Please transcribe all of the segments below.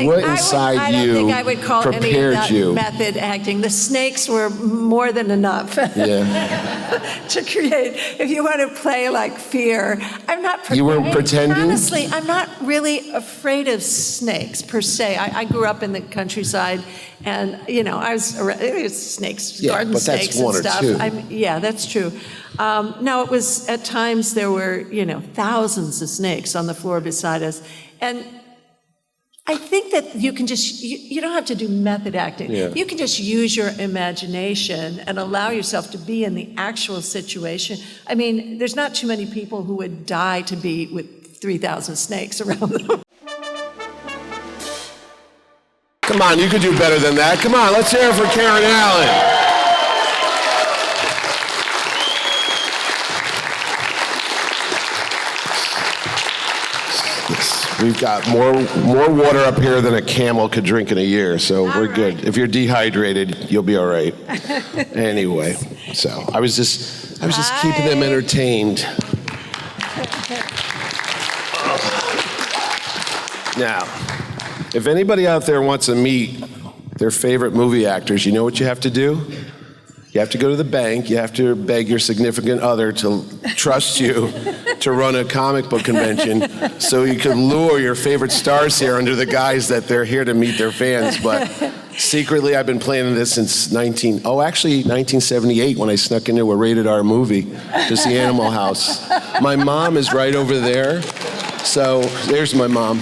what inside I don't think I would call any of prepared that you? method acting. The snakes were more than enough to create. If you want to play like fear, I'm not prepared. You weren't pretending? Honestly, I'm not really afraid of snakes per se. I grew up in the countryside, and I was snakes, garden but that's snakes one and or stuff. two. Yeah, that's true. No, it was at times there were thousands of snakes on the floor beside us, and I think that you can just, you don't have to do method acting. Yeah. You can just use your imagination and allow yourself to be in the actual situation. I mean, there's not too many people who would die to be with 3,000 snakes around them. Come on, you could do better than that. Come on, let's hear it for Karen Allen. We've got more water up here than a camel could drink in a year, so we're good. If you're dehydrated, you'll be all right. Anyway, so I was just keeping them entertained. Now, if anybody out there wants to meet their favorite movie actors, you know what you have to do? You have to go to the bank, you have to beg your significant other to trust you to run a comic book convention so you can lure your favorite stars here under the guise that they're here to meet their fans. But secretly, I've been planning this since 1978 when I snuck into a rated R movie to see Animal House. My mom is right over there. So there's my mom.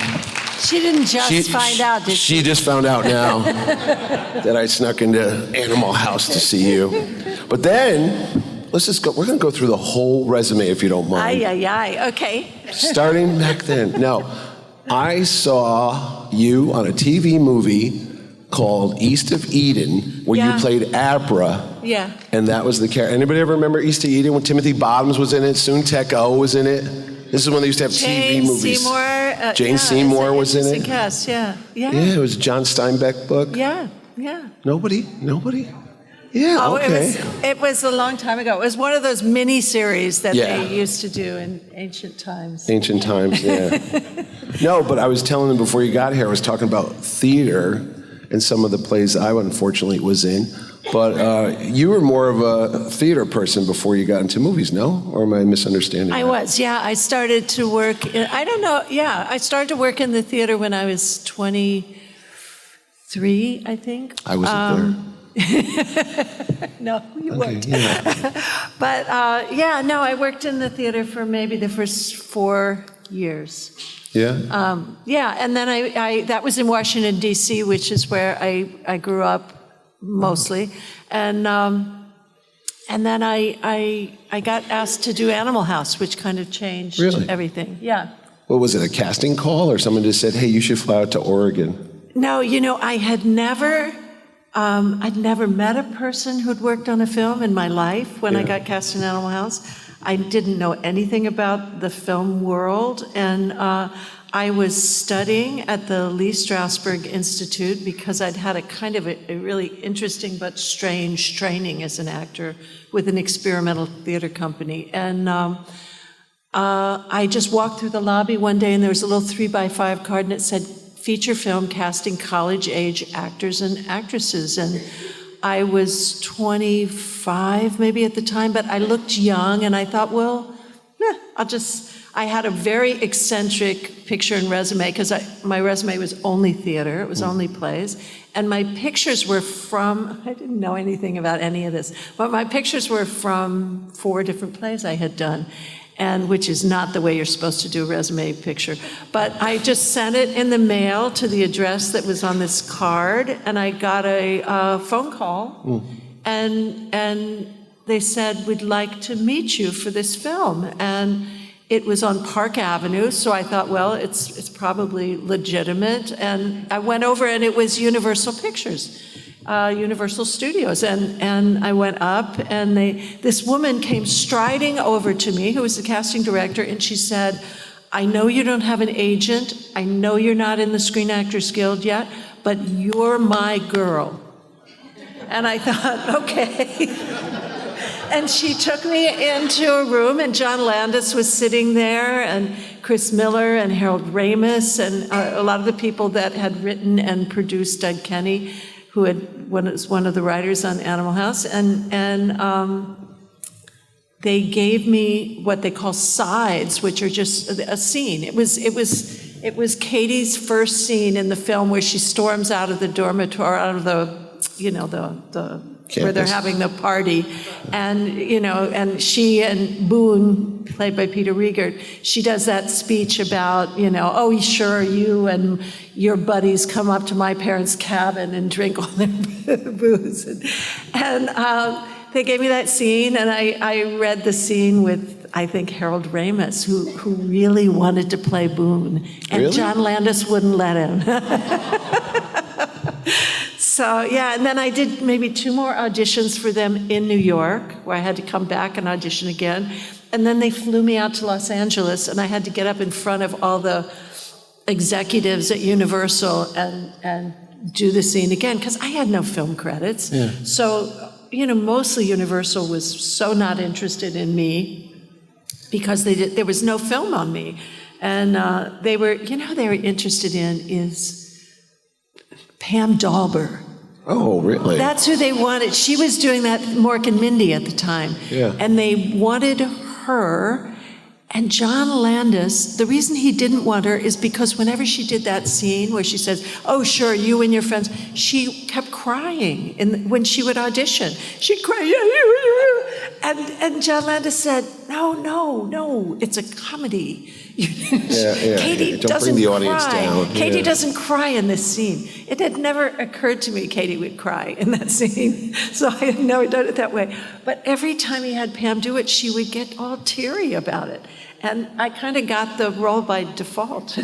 She didn't just find out, did she? She just found out now that I snuck into Animal House to see you. But then, let's just go. We're going to go through the whole resume if you don't mind. Okay. Starting back then. No, I saw you on a TV movie called East of Eden, where you played Abra. Yeah. And that was the character. Anybody ever remember East of Eden when Timothy Bottoms was in it? Soon Tech O was in it. This is when they used to have TV movies. Jane Seymour was in it. Yes, yeah. Yeah, it was a John Steinbeck book. Yeah. Nobody? Yeah, okay. It was a long time ago. It was one of those mini-series that they used to do in ancient times. Ancient times, yeah. No, but I was telling them before you got here, I was talking about theater and some of the plays I unfortunately was in. But you were more of a theater person before you got into movies, no? Or am I misunderstanding I was, yeah. I started to work, I started to work in the theater when I was 23, I think. I wasn't there. No, you weren't. Yeah. But I worked in the theater for maybe the first 4 years. Yeah? And then I that was in Washington, D.C., which is where I grew up mostly. And then I got asked to do Animal House, which kind of changed everything. Yeah. What was it, a casting call, or someone just said, hey, you should fly out to Oregon? No, I had never... I'd never met a person who'd worked on a film in my life when I got cast in Animal House. I didn't know anything about the film world, and I was studying at the Lee Strasberg Institute because I'd had a kind of a really interesting but strange training as an actor with an experimental theater company. And I just walked through the lobby one day, and there was a little 3x5 card, and it said, feature film casting college-age actors and actresses. And I was 25 maybe at the time, but I looked young, and I thought, I had a very eccentric picture and resume, because my resume was only theater, it was only plays, and my pictures were from, I didn't know anything about any of this, but my pictures were from 4 different plays I had done. And which is not the way you're supposed to do a resume picture. But I just sent it in the mail to the address that was on this card, and I got a phone call, and they said, we'd like to meet you for this film. And it was on Park Avenue, so I thought, it's probably legitimate. And I went over, and it was Universal Pictures. Universal Studios, and I went up, and this woman came striding over to me, who was the casting director, and she said, I know you don't have an agent, I know you're not in the Screen Actors Guild yet, but you're my girl. And I thought, okay. And she took me into a room, and John Landis was sitting there, and Chris Miller and Harold Ramis and a lot of the people that had written and produced Doug Kenny, who was one of the writers on Animal House, and they gave me what they call sides, which are just a scene. It was Katie's first scene in the film where she storms out of the dormitory, out of the where they're having the party, and she and Boone, played by Peter Riegert, she does that speech about, oh, sure, you and your buddies come up to my parents' cabin and drink all their booze, and they gave me that scene, and I read the scene with, I think, Harold Ramis, who really wanted to play Boone, and really? John Landis wouldn't let him. So, yeah, and then I did maybe 2 more auditions for them in New York, where I had to come back and audition again. And then they flew me out to Los Angeles, and I had to get up in front of all the executives at Universal and do the scene again, because I had no film credits. Yeah. So, mostly Universal was so not interested in me because there was no film on me. And they were interested in is Pam Dalber. Oh, really? That's who they wanted. She was doing that Mork and Mindy at the time. Yeah. And they wanted her. And John Landis, the reason he didn't want her is because whenever she did that scene where she says, oh, sure, you and your friends, she kept crying when she would audition. She'd cry, and John Landis said, no, it's a comedy. Katie Don't doesn't bring the audience cry. down. Katie doesn't cry in this scene. It had never occurred to me Katie would cry in that scene, so I had never done it that way. But every time he had Pam do it, she would get all teary about it. And I kind of got the role by default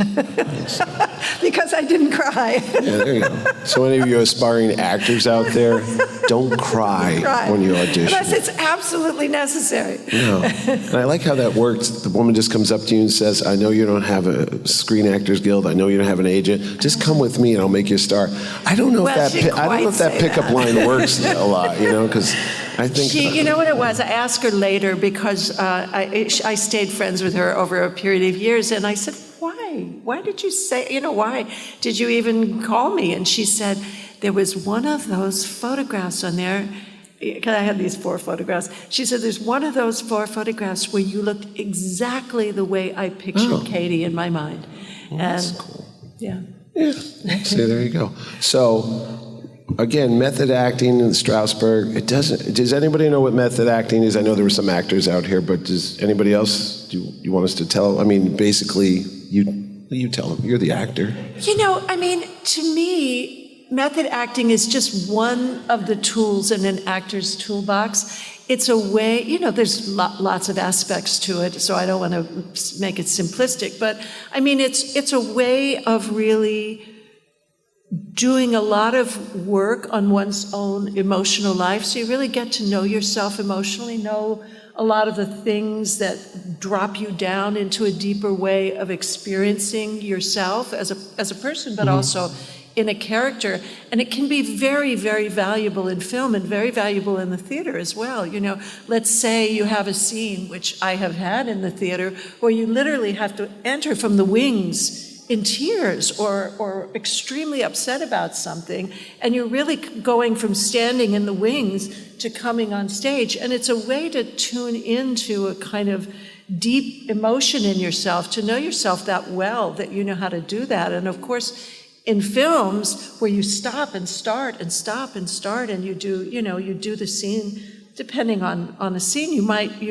because I didn't cry. Yeah, there you go. So any of you aspiring actors out there, don't cry when you audition. Unless it's absolutely necessary. No. And I like how that works. The woman just comes up to you and says, I know you don't have a Screen Actors Guild. I know you don't have an agent. Just come with me and I'll make you a star. I don't know if that pickup line works a lot, because I think... You know what it was? I asked her later because I stayed friends with her over a period of years, and I said, why? Why did you say, why did you even call me? And she said, there was one of those photographs on there, because I had these 4 photographs. She said, there's one of those 4 photographs where you looked exactly the way I pictured Katie in my mind. Well, that's cool. Yeah. Yeah. See, there you go. So... Again, method acting in Strasbourg, does anybody know what method acting is? I know there were some actors out here, but does anybody else, do you want us to tell? I mean, basically, you tell them, you're the actor. To me, method acting is just one of the tools in an actor's toolbox. It's a way, there's lots of aspects to it, so I don't want to make it simplistic, but it's a way of really doing a lot of work on one's own emotional life, so you really get to know yourself emotionally, know a lot of the things that drop you down into a deeper way of experiencing yourself as a person, but also in a character. And it can be very, very valuable in film and very valuable in the theater as well. Let's say you have a scene, which I have had in the theater, where you literally have to enter from the wings in tears or extremely upset about something, and you're really going from standing in the wings to coming on stage, and it's a way to tune into a kind of deep emotion in yourself, to know yourself that well that you know how to do that. And of course, in films where you stop and start and stop and start, and you do the scene. Depending on the scene, you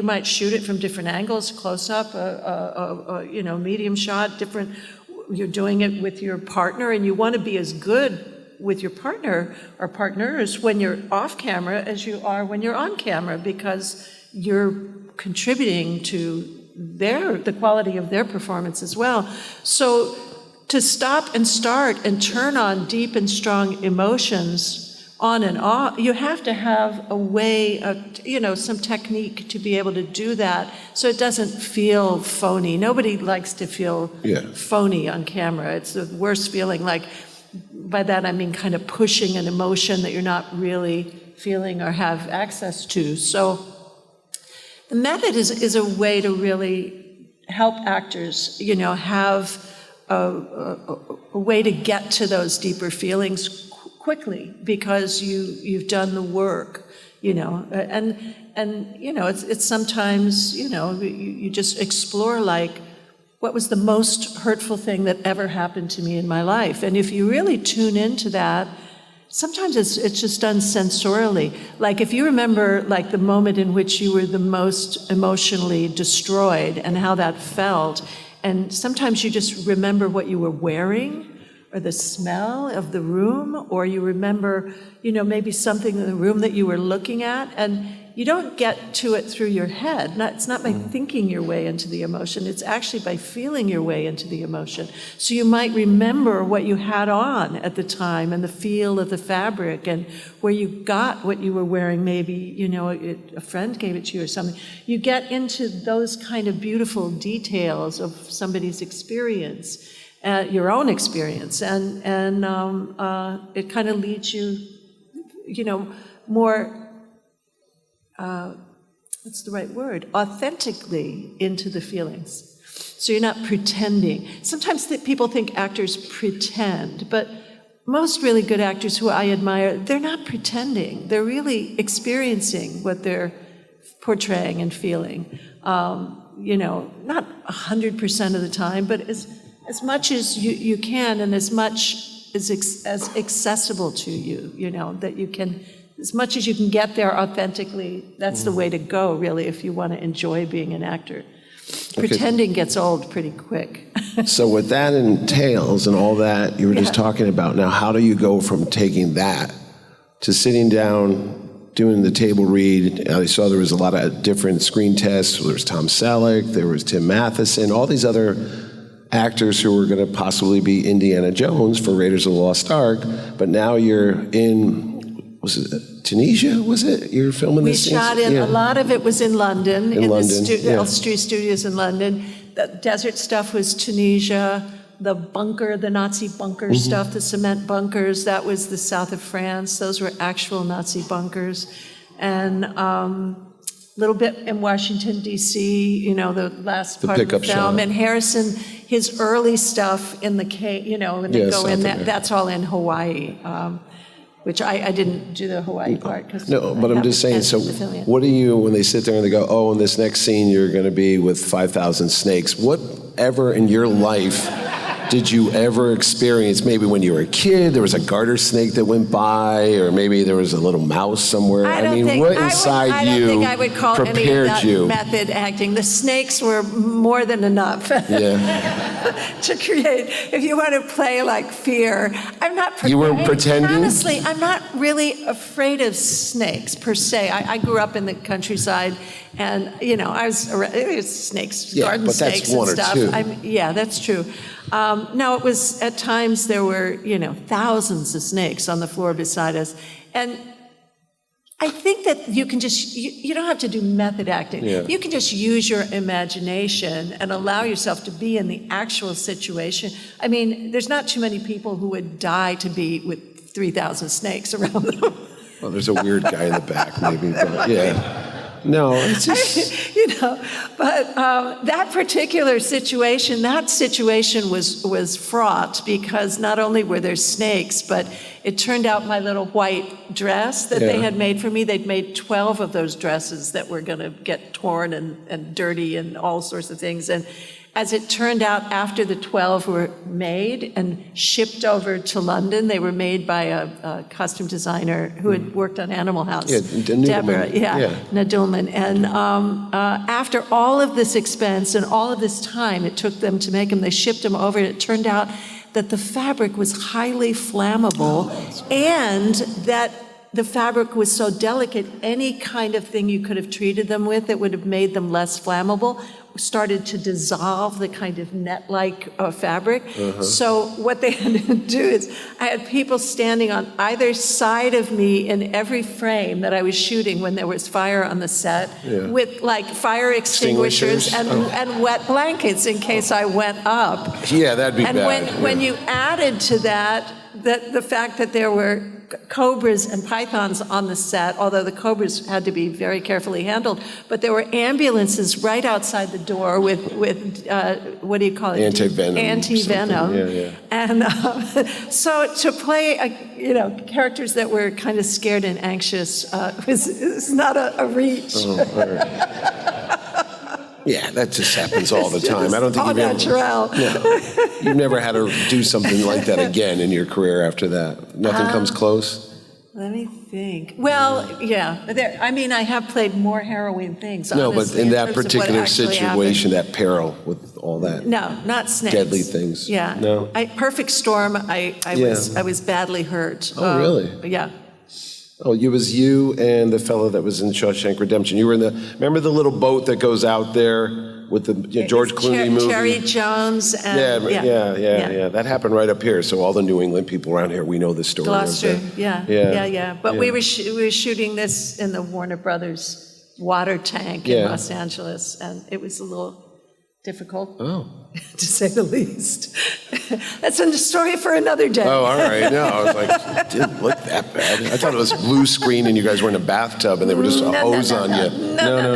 might shoot it from different angles, close up, medium shot, different. You're doing it with your partner, and you want to be as good with your partner or partners when you're off camera as you are when you're on camera, because you're contributing to the quality of their performance as well. So to stop and start and turn on deep and strong emotions on and off, you have to have a way of, some technique to be able to do that so it doesn't feel phony. Nobody likes to feel phony on camera. It's the worst feeling. Like, by that I mean kind of pushing an emotion that you're not really feeling or have access to. So the method is a way to really help actors, have a way to get to those deeper feelings quickly because you've done the work, and it's sometimes, you just explore like, what was the most hurtful thing that ever happened to me in my life? And if you really tune into that, sometimes it's just done sensorially. Like if you remember like the moment in which you were the most emotionally destroyed and how that felt, and sometimes you just remember what you were wearing or the smell of the room, or you remember, maybe something in the room that you were looking at, and you don't get to it through your head. It's not by thinking your way into the emotion, it's actually by feeling your way into the emotion. So you might remember what you had on at the time and the feel of the fabric and where you got what you were wearing, maybe, a friend gave it to you or something. You get into those kind of beautiful details of somebody's experience, your own experience, and it kind of leads you, more, what's the right word? Authentically into the feelings. So you're not pretending. Sometimes people think actors pretend, but most really good actors who I admire, they're not pretending. They're really experiencing what they're portraying and feeling. Not 100% of the time, but as much as you can, and as much as accessible to you, that you can, as much as you can get there authentically, that's the way to go, really, if you want to enjoy being an actor. Okay. Pretending gets old pretty quick. So what that entails and all that you were just talking about, now how do you go from taking that to sitting down, doing the table read? I saw there was a lot of different screen tests. There was Tom Selleck, there was Tim Matheson, all these other actors who were going to possibly be Indiana Jones for Raiders of the Lost Ark, but now you're in, was it Tunisia, was it? You're filming this? We shot in, a lot of it was in London, the Elstree Studios in London. The desert stuff was Tunisia. The bunker, the Nazi bunker stuff, the cement bunkers, that was the south of France. Those were actual Nazi bunkers. And little bit in Washington, D.C., the last part of the film. And Harrison, his early stuff in the cave, when they go in, that's all in Hawaii, which I didn't do the Hawaii part. No, but I'm just saying, so what do you, when they sit there and they go, oh, in this next scene you're going to be with 5,000 snakes, whatever in your life did you ever experience? Maybe when you were a kid, there was a garter snake that went by, or maybe there was a little mouse somewhere. I don't think I would call any of that you method acting. The snakes were more than enough to create. If you want to play like fear, I'm not pretending. You weren't pretending? Honestly, I'm not really afraid of snakes per se. I grew up in the countryside, and I was snakes, garden snakes and stuff. That's true. Now, it was, at times, there were, thousands of snakes on the floor beside us. And I think that you can just, you don't have to do method acting. Yeah. You can just use your imagination and allow yourself to be in the actual situation. I mean, there's not too many people who would die to be with 3,000 snakes around them. Well, there's a weird guy in the back, maybe, but yeah. No, it's just... but that particular situation, was fraught because not only were there snakes, but it turned out my little white dress that they had made for me, they'd made 12 of those dresses that were going to get torn and dirty and all sorts of things. And as it turned out, after the 12 were made and shipped over to London, they were made by a costume designer who had worked on Animal House, Deborah Nadelman. And after all of this expense and all of this time it took them to make them, they shipped them over, and it turned out that the fabric was highly flammable, and that the fabric was so delicate, any kind of thing you could have treated them with that would have made them less flammable started to dissolve the kind of net-like fabric. So what they had to do is, I had people standing on either side of me in every frame that I was shooting when there was fire on the set, with like fire extinguishers and wet blankets in case I went up. Yeah, that'd be bad. And when you added to that, the fact that there were cobras and pythons on the set, although the cobras had to be very carefully handled, but there were ambulances right outside the door with what do you call it? Anti-venom. Anti-venom. Yeah. And so to play, characters that were kind of scared and anxious was not a reach. Oh, all right. Yeah, that just happens all the time. I don't think you've never had to do something like that again in your career after that. Nothing comes close. Let me think. Well, yeah. I have played more harrowing things. No, honestly, but in that terms of what particular actually situation, happened. that peril with all that. No, not snakes. Deadly things. Yeah. No. Perfect Storm. I was badly hurt. Oh, really? Yeah. Oh, it was you and the fellow that was in Shawshank Redemption. You were remember the little boat that goes out there with the George Clooney movie? Cherry Jones. And, yeah. That happened right up here. So all the New England people around here, we know the story. Gloucester, of that. yeah. But we were shooting this in the Warner Brothers water tank in Los Angeles, and it was a little difficult, to say the least. That's a story for another day. Oh, all right. No, I was like, it didn't look that bad. I thought it was blue screen and you guys were in a bathtub and they were just a hose on you. No.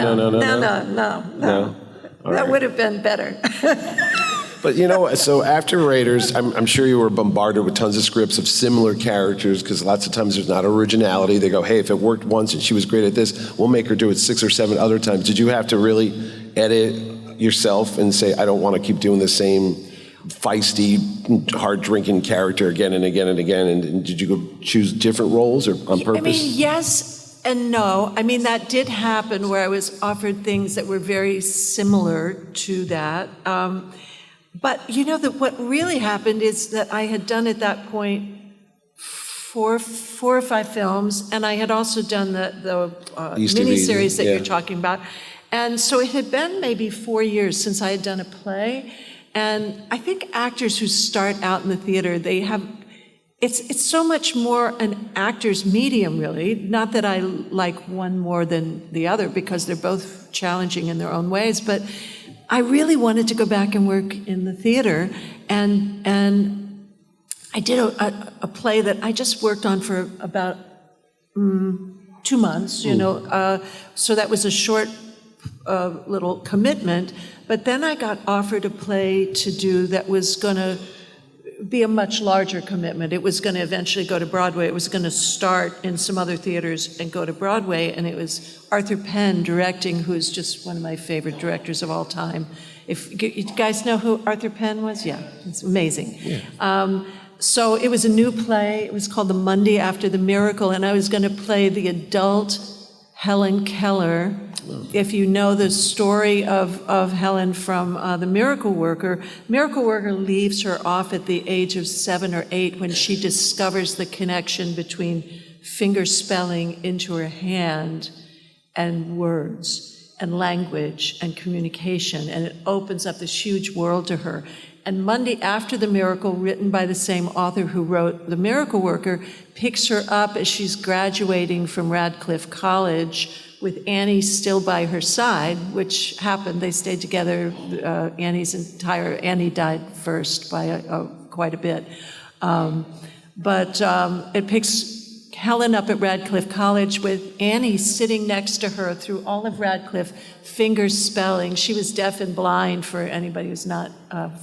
That would have been better. But so after Raiders, I'm sure you were bombarded with tons of scripts of similar characters because lots of times there's not originality. They go, hey, if it worked once and she was great at this, we'll make her do it 6 or 7 other times. Did you have to really edit yourself and say, I don't want to keep doing the same feisty, hard-drinking character again and again and again? And did you go choose different roles or on purpose? Yes and no. That did happen where I was offered things that were very similar to that. But what really happened is that I had done at that point 4 or 5 films, and I had also done the miniseries that you're talking about. And so it had been maybe 4 years since I had done a play. And I think actors who start out in the theater, it's so much more an actor's medium, really. Not that I like one more than the other, because they're both challenging in their own ways, but I really wanted to go back and work in the theater. And I did a play that I just worked on for about 2 months, so that was a short little commitment, but then I got offered a play to do that was going to be a much larger commitment. It was going to eventually go to Broadway. It was going to start in some other theaters and go to Broadway, and it was Arthur Penn directing, who's just one of my favorite directors of all time. If you guys know who Arthur Penn was? Yeah, it's amazing. Yeah. So it was a new play. It was called The Monday After the Miracle, and I was going to play the adult Helen Keller. If you know the story of Helen from The Miracle Worker leaves her off at the age of 7 or 8 when she discovers the connection between finger spelling into her hand and words and language and communication, and it opens up this huge world to her. And Monday After the Miracle, written by the same author who wrote The Miracle Worker, picks her up as she's graduating from Radcliffe College with Annie still by her side, which happened. They stayed together. Annie died first by quite a bit. But it picks Helen up at Radcliffe College with Annie sitting next to her through all of Radcliffe, finger spelling. She was deaf and blind, for anybody who's not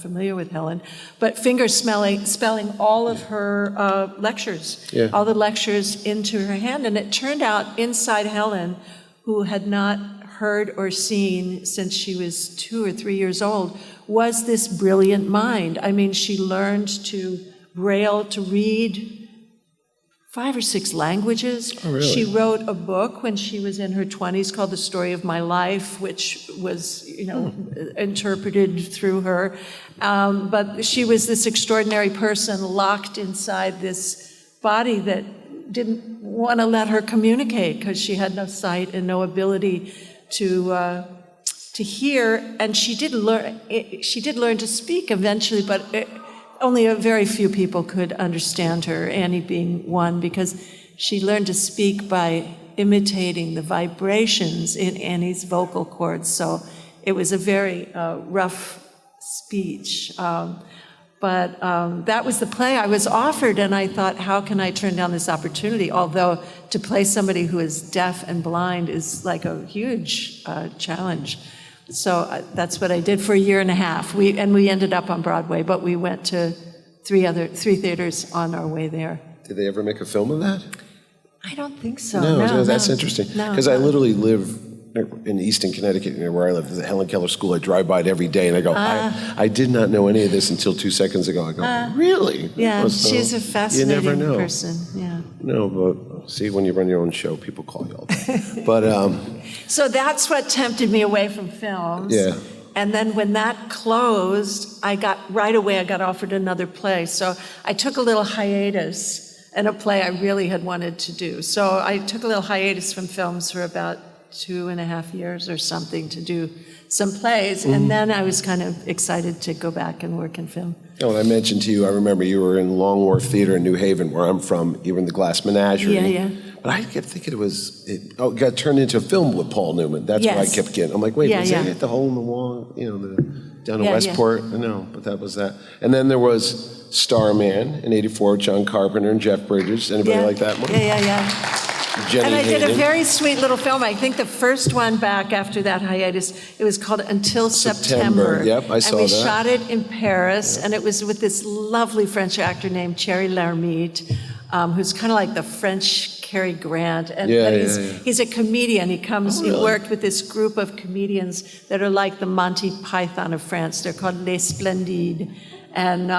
familiar with Helen, but finger spelling all of her lectures, all the lectures into her hand. And it turned out inside Helen, who had not heard or seen since she was 2 or 3 years old, was this brilliant mind. She learned to Braille, to read 5 or 6 languages. Oh, really? She wrote a book when she was in her 20s called The Story of My Life, which was, interpreted through her. But she was this extraordinary person locked inside this body that didn't want to let her communicate because she had no sight and no ability to hear. And she did learn to speak eventually, but only a very few people could understand her, Annie being one, because she learned to speak by imitating the vibrations in Annie's vocal cords. So it was a very rough speech. But that was the play I was offered, and I thought, how can I turn down this opportunity? Although to play somebody who is deaf and blind is like a huge challenge. So that's what I did for a year and a half. We ended up on Broadway, but we went to three theaters on our way there. Did they ever make a film of that? I don't think so. No, that's interesting. No, Because I literally live in Easton, Connecticut, where I live, the Helen Keller School. I drive by it every day, and I go, I did not know any of this until 2 seconds ago. I go, really? Yeah, So she's a fascinating you never know. person. Yeah. No, but see, when you run your own show, people call you all the time. But So that's what tempted me away from films. Yeah. And then when that closed, I got offered another play. So I took a little hiatus in a play I really had wanted to do. So I took a little hiatus from films for about 2.5 years or something to do some plays. And then I was kind of excited to go back and work in film. when I mentioned to you, I remember you were in Long Wharf Theater in New Haven, where I'm from. You were in the Glass Menagerie. Yeah. But I kept thinking it got turned into a film with Paul Newman. That's what I kept getting. I'm like, wait, was that the hole in the wall, down in Westport? No, but that was that. And then there was Starman in '84, John Carpenter and Jeff Bridges. Anybody like that one? Yeah. Jenny And I did a Hayden. very sweet little film. I think the first one back after that hiatus, it was called Until September. Yep, I saw And we that. shot it in Paris, and it was with this lovely French actor named Thierry Lhermitte, who's kind of like the French Cary Grant. And he's a comedian. He worked with this group of comedians that are like the Monty Python of France. They're called Les Splendides. And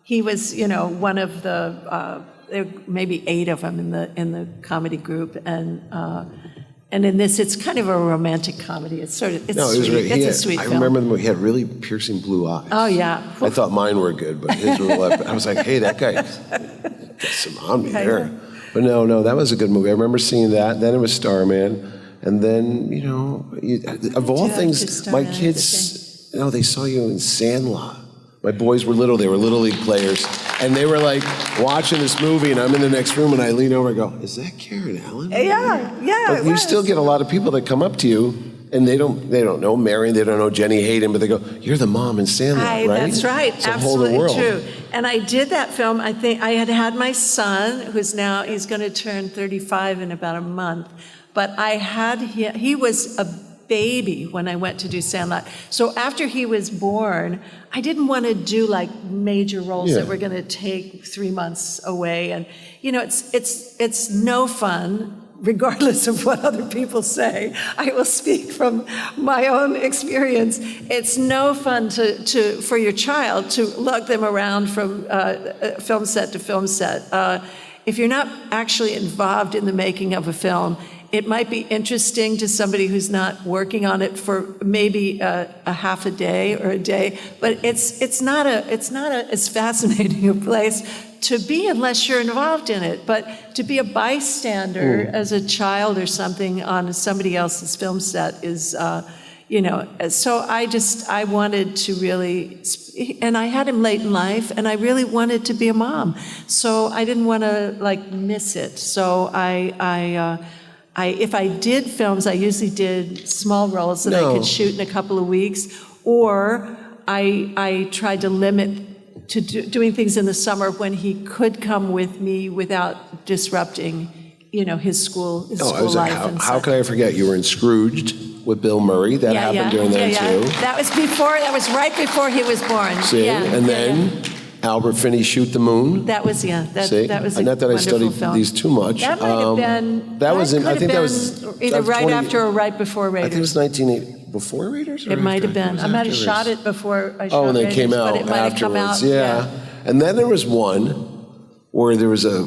he was, one of the... there were maybe 8 of them in the comedy group, and in this, it's kind of a romantic comedy. It's sweet. It's a sweet film. I remember he had really piercing blue eyes. Oh yeah. I thought mine were good, but his were left. I was like, hey, that guy got some on me there. But no, that was a good movie. I remember seeing that. Then it was Starman, and then of all things, my kids, they saw you in Sandlot. My boys were little. They were Little League players. And they were like watching this movie, and I'm in the next room, and I lean over and go, is that Karen Allen? Yeah. But you still get a lot of people that come up to you, and they don't know Marion, they don't know Jenny Hayden, but they go, you're the mom in Sandlot, right? That's right. It's a Absolutely whole new world. True. And I did that film. I think I had my son, he's going to turn 35 in about a month. But he was a baby when I went to do Sandlot. So after he was born, I didn't want to do like major roles that were going to take 3 months away. And it's no fun, regardless of what other people say. I will speak from my own experience. It's no fun for your child to lug them around from film set to film set. If you're not actually involved in the making of a film, it might be interesting to somebody who's not working on it for maybe a half a day or a day, but it's not as fascinating a place to be unless you're involved in it. But to be a bystander as a child or something on somebody else's film set is, So I wanted to really, and I had him late in life, and I really wanted to be a mom, so I didn't want to miss it. So if I did films, I usually did small roles that I could shoot in a couple of weeks, or I tried to limit to doing things in the summer when he could come with me without disrupting, his school life. How could I forget? You were in Scrooged with Bill Murray. That happened during that too. That was right before he was born. See, then Albert Finney's Shoot the Moon. That was See? That was a not that I studied film. these too much. That might have been. I think that was either right 20, after or right before I think it Raiders. was 1980 before Raiders. Or It might after? have been. It was I might have after shot Raiders. it before I shot and then Raiders, came out but it might have come afterwards. out. Yeah. And then there was one where there was a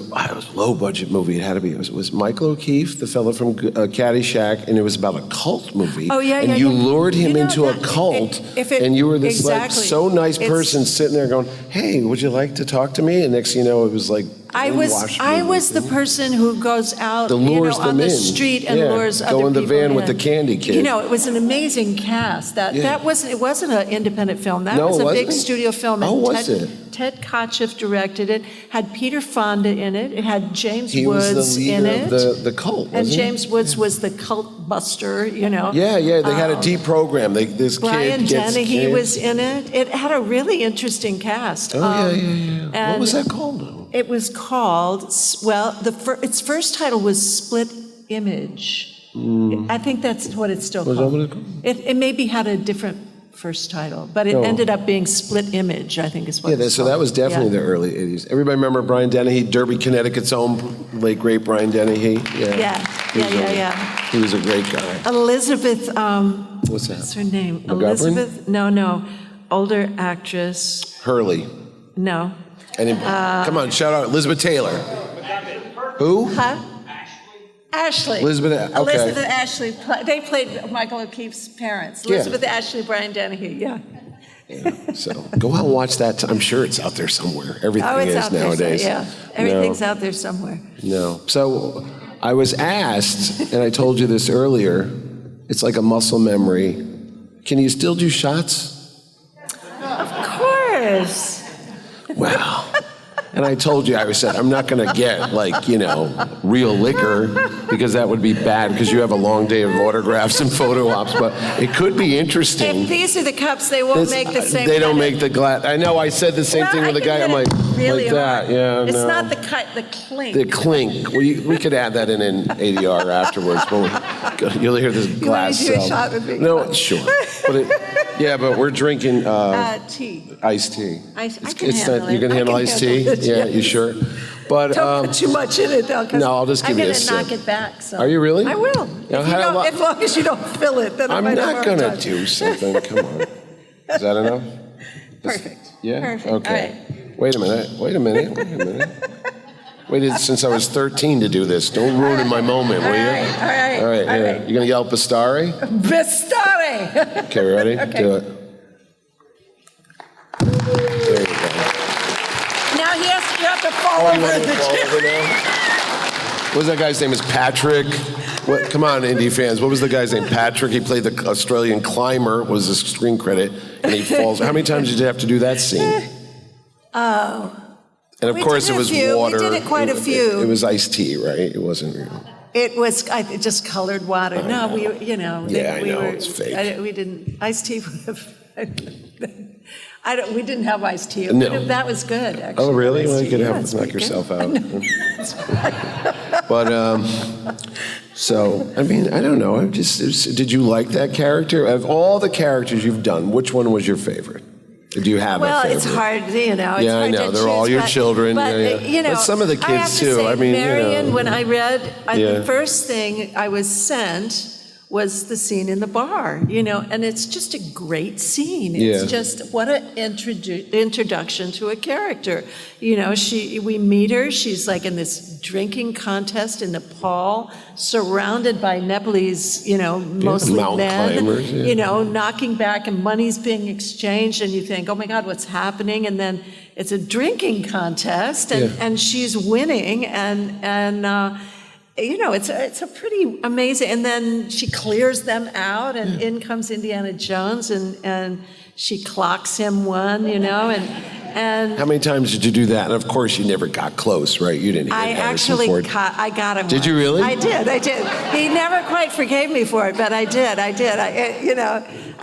low budget movie. It had to be. It was Michael O'Keefe, the fellow from Caddyshack, and it was about a cult movie. Oh yeah, and you lured him into a cult, and you were this so nice person sitting there going, "Hey, would you like to talk to me?" And next thing you know, it was like. I was the person who goes out, on the street and lures other people go in the van in. with the candy kid. It was an amazing cast. It wasn't an independent film. That was a big studio film. Oh, was it? Ted Kotcheff directed it. Had Peter Fonda in it. It had James He Woods was the in leader it. of the cult, wasn't and he? James Woods was the cult buster. Yeah. They had a deprogram. This Brian kid gets Dennehy kids. was in it. It had a really interesting cast. Yeah. What was that called, though? It was called, its first title was Split Image. I think that's what it's still Was that called. what it's called? It maybe had a different first title, but it ended up being Split Image, I think is what it's so called. that was definitely the early 80s. Everybody remember Brian Dennehy, Derby, Connecticut's own late great Brian Dennehy? Yeah. He was a great guy. Elizabeth, What's that? what's her name? McGovern? Elizabeth, no, older actress, Hurley. no. Come on, shout out Elizabeth Taylor. Who? Huh? Ashley. Elizabeth Ashley. They played Michael O'Keefe's parents. Elizabeth Ashley, Brian Dennehy, yeah. So go out and watch that. I'm sure it's out there somewhere. Everything it's is out there, nowadays. Everything's out there somewhere. No. So I was asked, and I told you this earlier, it's like a muscle memory. Can you still do shots? Of course. Wow. And I told you, I said, I'm not going to get real liquor because that would be bad because you have a long day of autographs and photo ops, but it could be interesting. If these are the cups, they won't make the same. They don't make the glass. I know, I said the same thing with the guy. I'm like, really like that. Yeah, it's no. not the cut, the clink. The clink. We could add that in ADR afterwards. But you'll hear this glass You want cell. me to do a shot with me? No, sure. But we're drinking tea. iced tea. I can handle it. You can handle iced tea? Yeah, you sure? But don't put too much in it, though. No, I'll just give you a sip. I'm going to knock it back. So. Are you really? I will. As long as you don't fill it, then I'm not going to do something. Come on. Is that enough? Perfect. Yeah? Perfect. Okay. All right. Wait a minute. Waited since I was 13 to do this. Don't ruin my moment, will you? All right. Here. You going to yell Bastari? Bastari! Okay, ready? Okay. Do it. There you go. Now you have to fall over the What was that guy's name? Is Patrick? What? Come on, indie fans. What was the guy's name? Patrick. He played the Australian climber. Was his screen credit, and he falls. How many times did you have to do that scene? Oh. And of course, it was water. We did it quite a few. It was iced tea, right? It wasn't real. It was just colored water. Yeah, I know. It's fake. We didn't. Iced tea. We didn't have iced tea. No. That was good, actually. Oh, really? Well, you could knock good. yourself out. But, so, I mean, I don't know. Did you like that character? Of all the characters you've done, which one was your favorite? Do you have a favorite? Well, it's hard, It's yeah, hard I know. to They're all choose, your children. But, But some of the kids, I have to too. say, I mean, Marion, when I read, the first thing I was sent was the scene in the bar, and it's just a great scene. It's just, what an introduction to a character. We meet her, she's like in this drinking contest in Nepal, surrounded by Nepalese, mostly Mount men, climbers, knocking back and money's being exchanged, and you think, oh my God, what's happening? And then it's a drinking contest, and she's winning, and it's a pretty amazing, and then she clears them out, and in comes Indiana Jones, and she clocks him one, and how many times did you do that? And of course, you never got close, right? You didn't. I actually I got him. Did you really? I did. He never quite forgave me for it, but I did.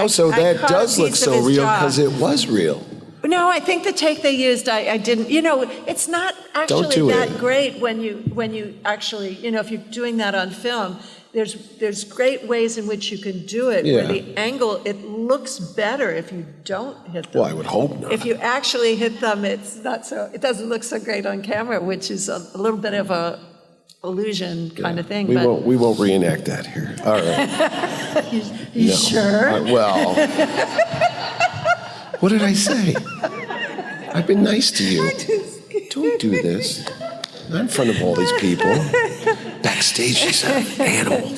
So that does look so real because it was real. No, I think the take they used, I didn't. It's not actually that great when you actually, if you're doing that on film. There's great ways in which you can do it. Where the angle, it looks better if you don't hit them. Well, I would hope not. If you actually hit them, it doesn't look so great on camera, which is a little bit of a illusion kind of thing. We won't reenact that here. All right. You sure? Well. What did I say? I've been nice to you. Don't do this. Not in front of all these people. Backstage, she's an animal.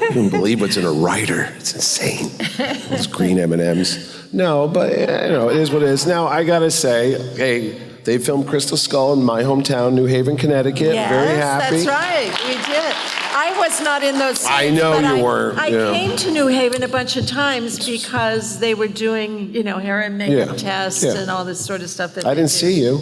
You don't believe what's in a writer. It's insane. Those green M&Ms. No, but it is what it is. Now, I gotta say, hey, they filmed Crystal Skull in my hometown, New Haven, Connecticut. Yes, very happy. That's right. We did. I was not in those scenes. I know you weren't. I came to New Haven a bunch of times because they were doing, hair and makeup tests and all this sort of stuff. I didn't see you.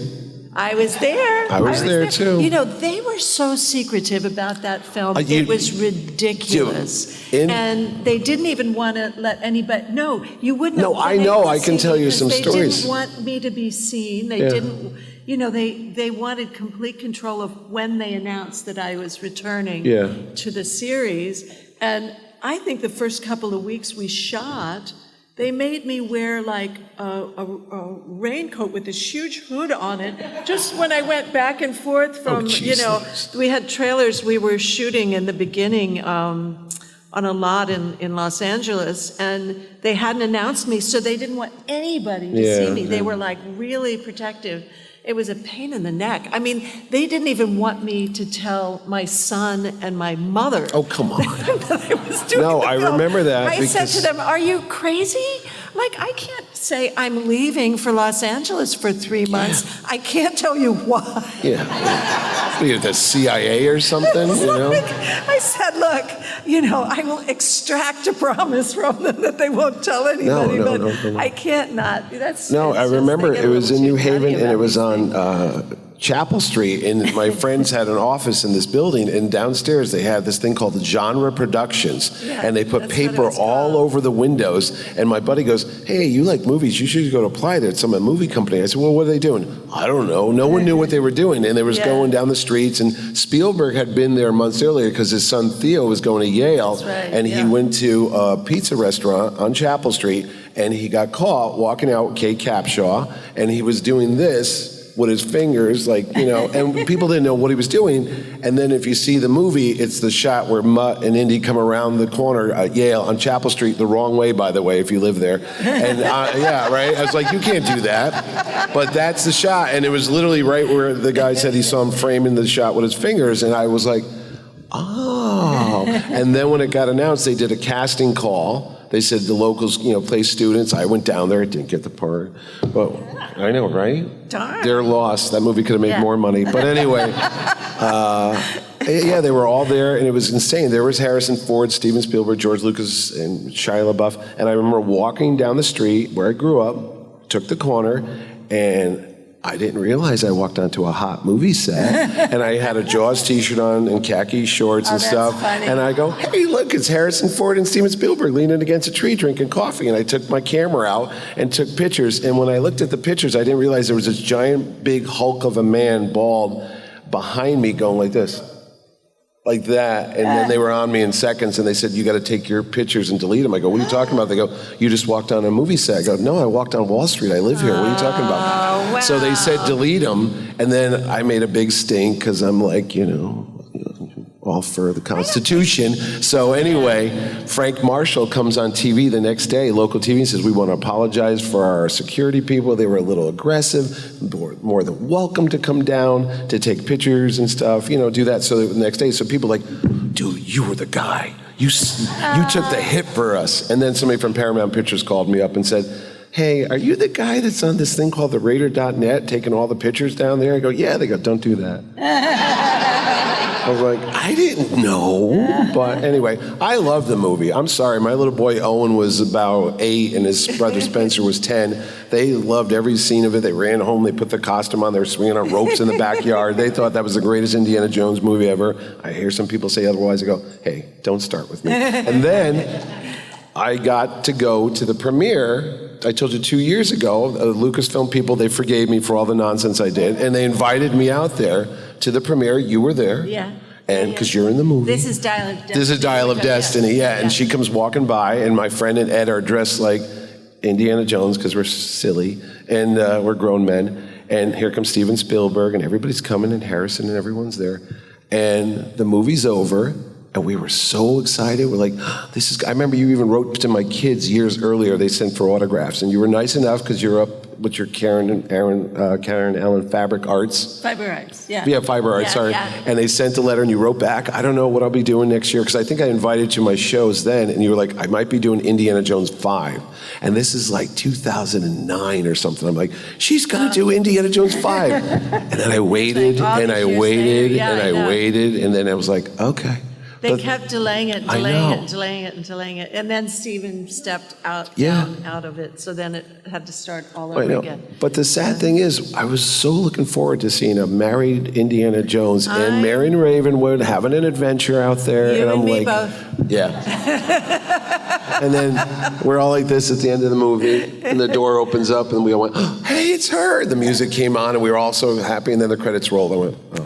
I was there. I was there too. They were so secretive about that film. It was ridiculous. And they didn't even want to let anybody. No, you wouldn't. No, I know. I can tell you some stories. They didn't want me to be seen. They didn't. you know, they wanted complete control of when they announced that I was returning to the series. And I think the first couple of weeks we shot, they made me wear like a raincoat with this huge hood on it, just when I went back and forth from, you know, we had trailers we were shooting in the beginning on a lot in Los Angeles, and they hadn't announced me, so they didn't want anybody to see me. They were like really protective. It was a pain in the neck. I mean, they didn't even want me to tell my son and my mother. Oh, come on. that I was doing No, I remember that. I said to them, "Are you crazy? Like, I can't say I'm leaving for Los Angeles for 3 months. I can't tell you why." You're the CIA or something, you know? I said, "Look, you know, I will extract a promise from them that they won't tell anybody, No. I can't not." That's I remember it was in New Haven, and it was on Chapel Street, and my friends had an office in this building, and downstairs they had this thing called Genre Productions, and they put paper all over the windows, and my buddy goes, "Hey, you like movies, you should go to apply there at some movie company." I said, "Well, what are they doing?" "I don't know." No one knew what they were doing, and they was going down the streets, and Spielberg had been there months earlier because his son Theo was going to Yale, and he went to a pizza restaurant on Chapel Street, and he got caught walking out with Kate Capshaw, and he was doing this with his fingers, like, you know, and people didn't know what he was doing. And then if you see the movie, it's the shot where Mutt and Indy come around the corner at Yale on Chapel Street, the wrong way, by the way, if you live there. And right? I was like, you can't do that. But that's the shot. And it was literally right where the guy said he saw him framing the shot with his fingers. And I was like, oh. And then when it got announced, they did a casting call. They said the locals, you know, play students. I went down there, didn't get the part. But I know, right? Darn. They're lost. That movie could have made more money. But anyway, they were all there, and it was insane. There was Harrison Ford, Steven Spielberg, George Lucas, and Shia LaBeouf. And I remember walking down the street where I grew up, took the corner, and I didn't realize I walked onto a hot movie set, and I had a Jaws t-shirt on and khaki shorts and stuff. Funny. And I go, "Hey, look, it's Harrison Ford and Steven Spielberg leaning against a tree drinking coffee." And I took my camera out and took pictures. And when I looked at the pictures, I didn't realize there was this giant, big hulk of a man, bald, behind me going like this. Like that, and then they were on me in seconds, and they said, "You got to take your pictures and delete them." I go, "What are you talking about?" They go, "You just walked on a movie set." I go, "No, I walked on Wall Street. I live here. What are you talking about?" Wow. So they said, "Delete them," and then I made a big stink because I'm like, you know, all for the Constitution. So anyway, Frank Marshall comes on TV the next day, local TV, and says, "We want to apologize for our security people. They were a little aggressive. More than welcome to come down to take pictures and stuff, you know, do that." So the next day, so people are like, "Dude, you were the guy. You took the hit for us." And then somebody from Paramount Pictures called me up and said, "Hey, are you the guy that's on this thing called the Raider.net taking all the pictures down there?" I go, "Yeah." They go, "Don't do that." I was like, I didn't know. But anyway, I love the movie. I'm sorry, my little boy Owen was about 8 and his brother Spencer was 10. They loved every scene of it. They ran home, they put the costume on, they were swinging on ropes in the backyard. They thought that was the greatest Indiana Jones movie ever. I hear some people say otherwise. I go, "Hey, don't start with me." And then I got to go to the premiere. I told you 2 years ago, Lucasfilm people, they forgave me for all the nonsense I did, and they invited me out there to the premiere. You were there. Yeah. And because you're in the movie. This is Dial of Destiny. This is Dial of Destiny, yeah. And she comes walking by, and my friend and Ed are dressed like Indiana Jones because we're silly, and we're grown men. And here comes Steven Spielberg, and everybody's coming, and Harrison, and everyone's there. And the movie's over. And we were so excited. We're like, "This is." I remember you even wrote to my kids years earlier. They sent for autographs, and you were nice enough because you're up with your Karen Allen Fabric Arts. Fiber Arts, yeah. Yeah, Fiber Arts. Sorry. Yeah. And they sent a letter, and you wrote back, "I don't know what I'll be doing next year," because I think I invited you to my shows then, and you were like, "I might be doing Indiana Jones 5." And this is like 2009 or something. I'm like, "She's gonna do Indiana Jones 5." And then I waited, and I waited, and I waited, and then I was like, okay. They kept delaying it, delaying it. And then Steven stepped out of it. So then it had to start all over again. But the sad thing is, I was so looking forward to seeing a married Indiana Jones and Marion Ravenwood having an adventure out there. You and I'm and me like, both. yeah. And then we're all like this at the end of the movie, and the door opens up, and we all went, oh, hey, it's her. The music came on, and we were all so happy, and then the credits rolled. I went, oh.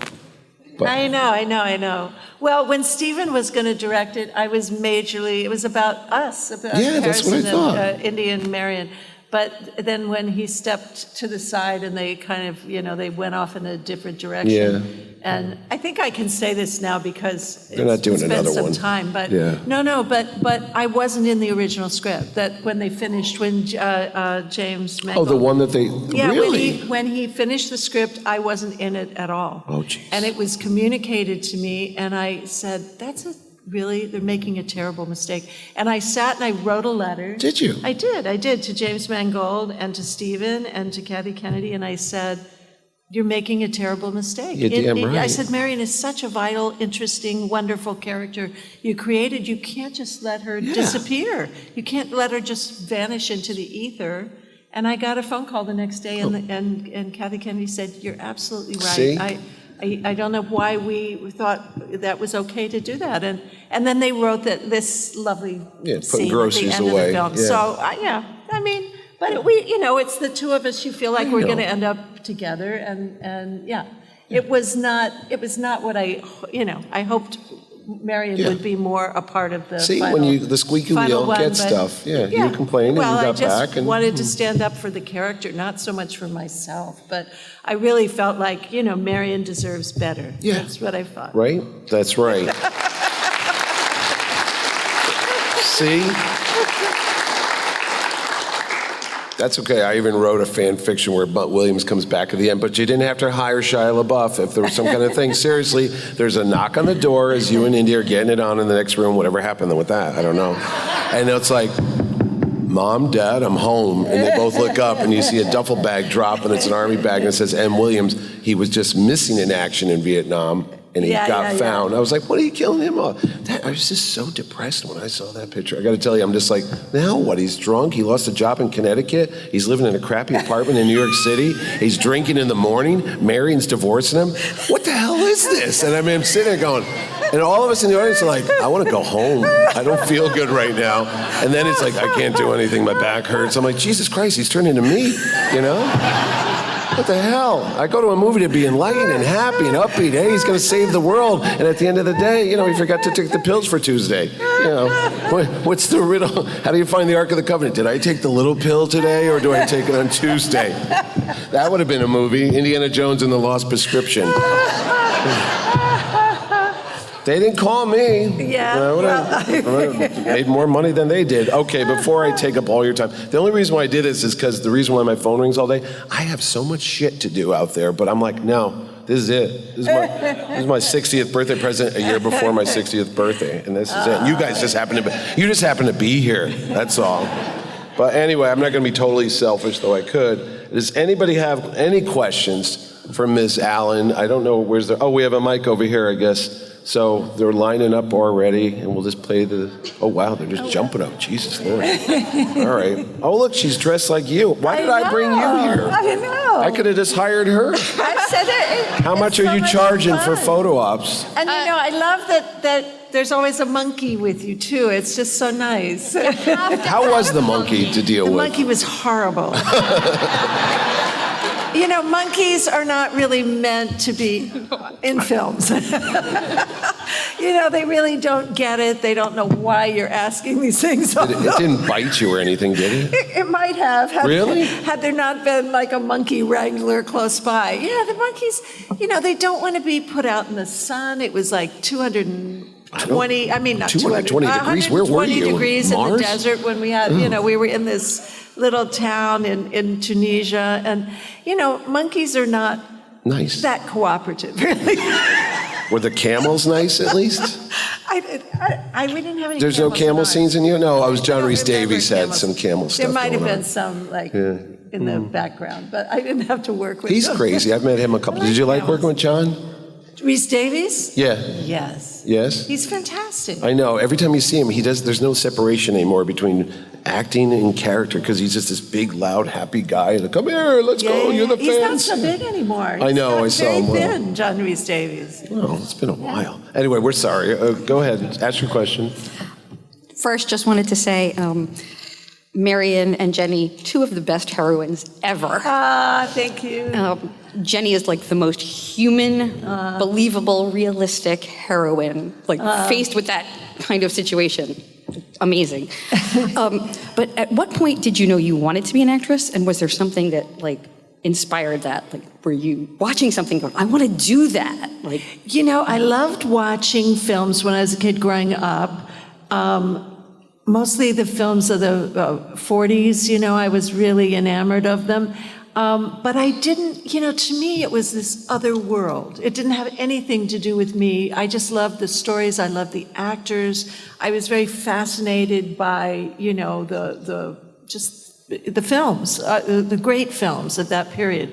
But. I know. Well, when Steven was going to direct it, I was majorly, it was about us, about that's what I thought. and Indy and Marion. But then when he stepped to the side and they kind of, they went off in a different direction. And I think I can say this now because they're not doing another been some one. time. But No, but I wasn't in the original script. That when they finished, when James Mangold. Oh, the one that they really? When he finished the script, I wasn't in it at all. Oh, geez. And it was communicated to me, and I said, they're making a terrible mistake. And I sat and I wrote a letter. Did you? I did, to James Mangold and to Stephen and to Kathy Kennedy, and I said, you're making a terrible mistake. You're damn right. I said, Marion is such a vital, interesting, wonderful character you created. You can't just let her disappear. You can't let her just vanish into the ether. And I got a phone call the next day, and Kathy Kennedy said, you're absolutely right. See? I don't know why we thought that was okay to do that. And then they wrote this lovely scene at the end away. of the film. Yeah. So, but it's the two of us. You feel like we're going to end up together, and it was not what I hoped. Marion would be more a part of the when the squeaky wheel gets stuff. You complained and you got back. I just wanted to stand up for the character, not so much for myself. But I really felt like, Marion deserves better. Yeah. That's what I thought. Right? That's right. See? That's okay. I even wrote a fan fiction where Bunt Williams comes back at the end, but you didn't have to hire Shia LaBeouf if there was some kind of thing. Seriously, there's a knock on the door as you and Indy are getting it on in the next room. Whatever happened with that, I don't know. And it's like, Mom, Dad, I'm home. And they both look up and you see a duffel bag drop and it's an army bag and it says M. Williams. He was just missing in action in Vietnam. And he got found. I was like, what are you killing him off? I was just so depressed when I saw that picture. I got to tell you, I'm just like, now what? He's drunk. He lost a job in Connecticut. He's living in a crappy apartment in New York City. He's drinking in the morning. Marion's divorcing him. What the hell is this? And I'm sitting there going, and all of us in the audience are like, I want to go home. I don't feel good right now. And then it's like, I can't do anything. My back hurts. I'm like, Jesus Christ, he's turning to me, What the hell? I go to a movie to be enlightened and happy and upbeat. Hey, he's going to save the world. And at the end of the day, he forgot to take the pills for Tuesday. What's the riddle? How do you find the Ark of the Covenant? Did I take the little pill today or do I take it on Tuesday? That would have been a movie, Indiana Jones and the Lost Prescription. They didn't call me. I would have made more money than they did. Okay, before I take up all your time, the only reason why I did this is because the reason why my phone rings all day, I have so much shit to do out there, but I'm like, no, this is it. This is my 60th birthday present a year before my 60th birthday, and this is it. You guys just happen to be here, that's all. But anyway, I'm not going to be totally selfish, though I could. Does anybody have any questions for Ms. Allen? I don't know, we have a mic over here, I guess. So they're lining up already, and we'll just play oh wow, they're just jumping up. Jesus Lord. All right. Oh, look, she's dressed like you. Why did I bring you here? I know. I could have just hired her. I said it. How much are you charging for photo ops? And I love that there's always a monkey with you, too. It's just so nice. How was the monkey to deal with? The monkey was horrible. Monkeys are not really meant to be in films. They really don't get it. They don't know why you're asking these things. It didn't bite you or anything, did it? It might have. Really? Had there not been like a monkey wrangler close by. Yeah, the monkeys, they don't want to be put out in the sun. It was like 220 degrees? Where were you? Degrees Mars? In the desert when we had, we were in this little town in Tunisia. And, monkeys are not nice. That cooperative, really. Were the camels nice, at least? We didn't have any. There's no camel scenes in you? No, I was John Rhys Davies had some camel stuff. There might have going been some, in the background, but I didn't have to work with him. He's crazy. I've met him a couple. Did you like working with John? Rhys Davies? Yeah. Yes. Yes? He's fantastic. I know. Every time you see him, there's no separation anymore between acting and character because he's just this big, loud, happy guy. Like, come here, let's go. You're the fans. He's not so big anymore. I know. I saw him. Very thin, John Rhys Davies. Oh, it's been a while. Anyway, we're sorry. Go ahead. Ask your question. First, just wanted to say, Marion and Jenny, two of the best heroines ever. Thank you. Jenny is like the most human, believable, realistic heroine, like faced with that kind of situation. Amazing. But at what point did you know you wanted to be an actress? And was there something that like inspired that? Like, were you watching something going, I want to do that? Like, You know, I loved watching films when I was a kid growing up. Mostly the films of the 40s, you know, I was really enamored of them. But I didn't, you know, to me it was this other world. It didn't have anything to do with me. I just loved the stories, I loved the actors. I was very fascinated by, you know, the films, the great films of that period.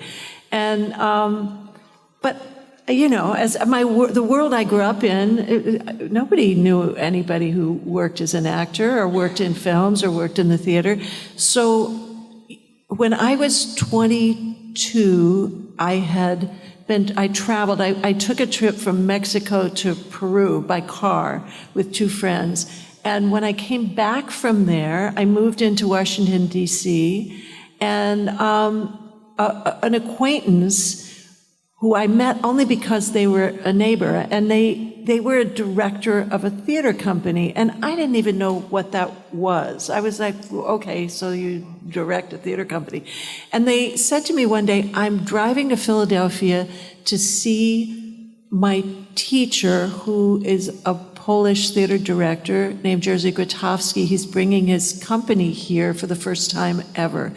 And, but you know, as the world I grew up in, nobody knew anybody who worked as an actor or worked in films or worked in the theater. So when I was 22, I traveled. I took a trip from Mexico to Peru by car with two friends. And when I came back from there, I moved into Washington, D.C., and an acquaintance who I met only because they were a neighbor, and they were a director of a theater company, and I didn't even know what that was. I was like, okay, so you direct a theater company. And they said to me one day, I'm driving to Philadelphia to see my teacher, who is a Polish theater director named Jerzy Grotowski. He's bringing his company here for the first time ever.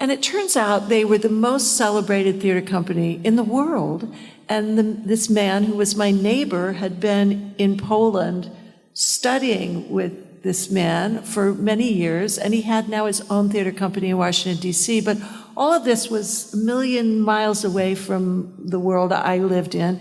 And it turns out they were the most celebrated theater company in the world. And this man, who was my neighbor, had been in Poland studying with this man for many years. And he had now his own theater company in Washington, D.C. But all of this was a million miles away from the world I lived in.